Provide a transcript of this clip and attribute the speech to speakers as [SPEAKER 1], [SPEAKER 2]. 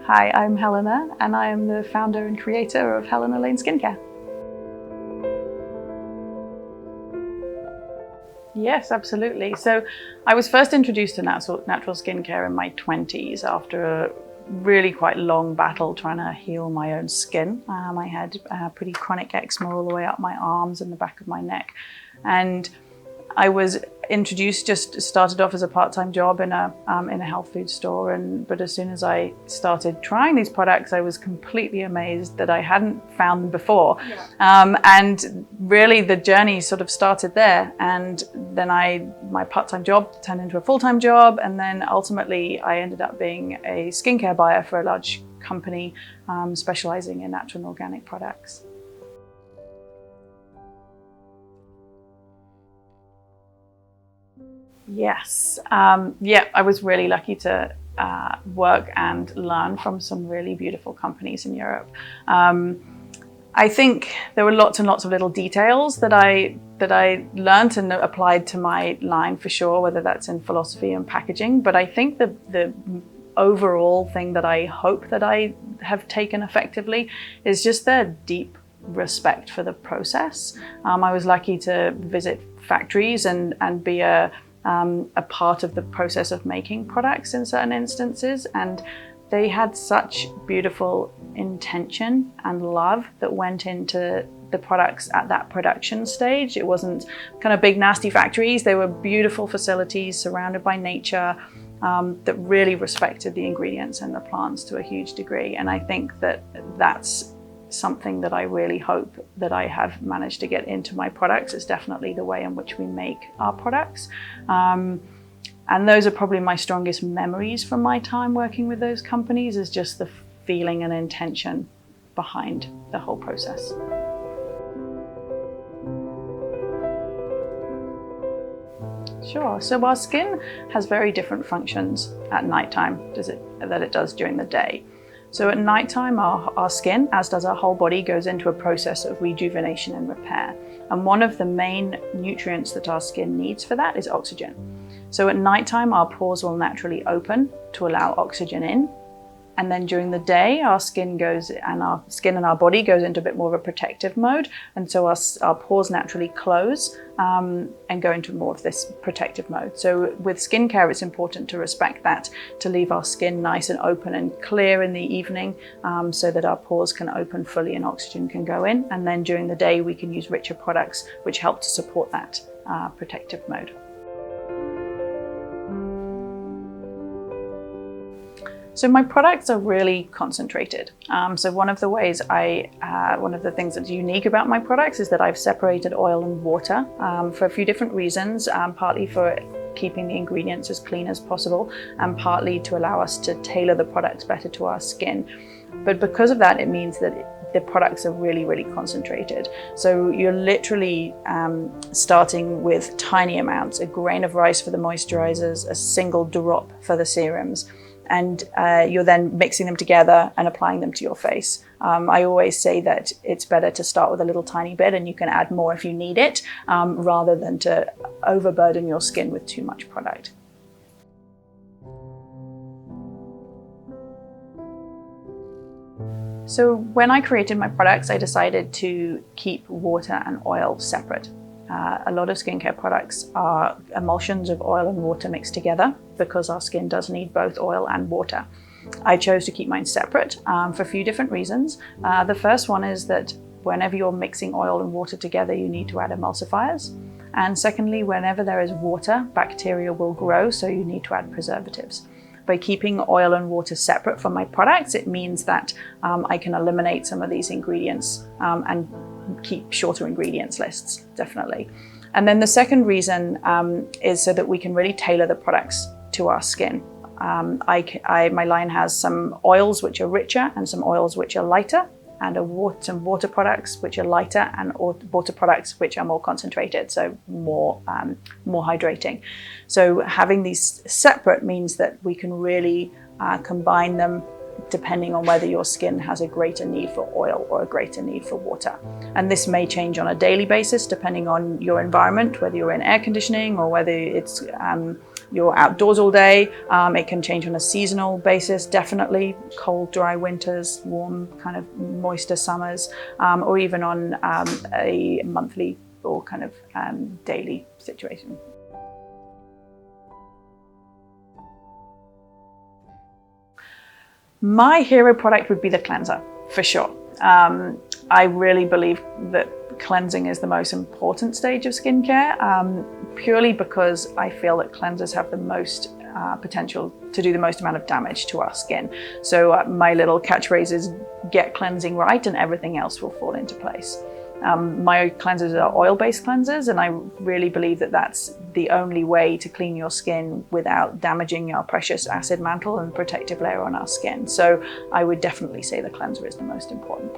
[SPEAKER 1] Hi, I'm Helena, and I am the founder and creator of Helena Lane Skincare. Yes, absolutely. So I was first introduced to natural skincare in my 20s after a really quite long battle trying to heal my own skin. I had pretty chronic eczema all the way up my arms and the back of my neck. And I was introduced, just started off as a part-time job in a health food store, but as soon as I started trying these products, I was completely amazed that I hadn't found them before. Yeah. And really the journey sort of started there, and then my part-time job turned into a full-time job, and then ultimately I ended up being a skincare buyer for a large company specializing in natural and organic products. Yes, yeah, I was really lucky to work and learn from some really beautiful companies in Europe. I think there were lots and lots of little details that I learned and applied to my line for sure, whether that's in philosophy and packaging. But I think the overall thing that I hope that I have taken effectively is just their deep respect for the process. I was lucky to visit factories and be a part of the process of making products in certain instances, and they had such beautiful intention and love that went into the products at that production stage. It wasn't kind of big nasty factories. They were beautiful facilities surrounded by nature that really respected the ingredients and the plants to a huge degree. And I think that that's something that I really hope that I have managed to get into my products. Is definitely the way in which we make our products. And those are probably my strongest memories from my time working with those companies, is just the feeling and intention behind the whole process. Sure. So our skin has very different functions at nighttime than it does during the day. So at nighttime, our skin, as does our whole body, goes into a process of rejuvenation and repair. And one of the main nutrients that our skin needs for that is oxygen. So at nighttime, our pores will naturally open to allow oxygen in. And then during the day, our skin and our body goes into a bit more of a protective mode. And so our pores naturally close and go into more of this protective mode. So with skincare, it's important to respect that, to leave our skin nice and open and clear in the evening so that our pores can open fully and oxygen can go in. And then during the day, we can use richer products which help to support that protective mode. So my products are really concentrated. So one of the things that's unique about my products is that I've separated oil and water for a few different reasons, partly for keeping the ingredients as clean as possible, and partly to allow us to tailor the products better to our skin. But because of that, it means that the products are really, really concentrated. So you're literally starting with tiny amounts, a grain of rice for the moisturizers, a single drop for the serums. And you're then mixing them together and applying them to your face. I always say that it's better to start with a little tiny bit, and you can add more if you need it, rather than to overburden your skin with too much product. So when I created my products, I decided to keep water and oil separate. A lot of skincare products are emulsions of oil and water mixed together because our skin does need both oil and water. I chose to keep mine separate for a few different reasons. The first one is that whenever you're mixing oil and water together, you need to add emulsifiers. And secondly, whenever there is water, bacteria will grow, so you need to add preservatives. By keeping oil and water separate from my products, it means that I can eliminate some of these ingredients and keep shorter ingredients lists, definitely. And then the second reason is so that we can really tailor the products to our skin. My line has some oils which are richer and some oils which are lighter, and some water products which are lighter and water products which are more concentrated, so more hydrating. So having these separate means that we can really combine them depending on whether your skin has a greater need for oil or a greater need for water. And this may change on a daily basis depending on your environment, whether you're in air conditioning or whether it's you're outdoors all day. It can change on a seasonal basis, definitely. Cold, dry winters, warm, kind of moister summers, or even on a monthly or kind of daily situation. My hero product would be the cleanser, for sure. I really believe that cleansing is the most important stage of skincare, purely because I feel that cleansers have the most potential to do the most amount of damage to our skin. So my little catchphrase is get cleansing right and everything else will fall into place. My cleansers are oil-based cleansers, and I really believe that that's the only way to clean your skin without damaging our precious acid mantle and protective layer on our skin. So I would definitely say the cleanser is the most important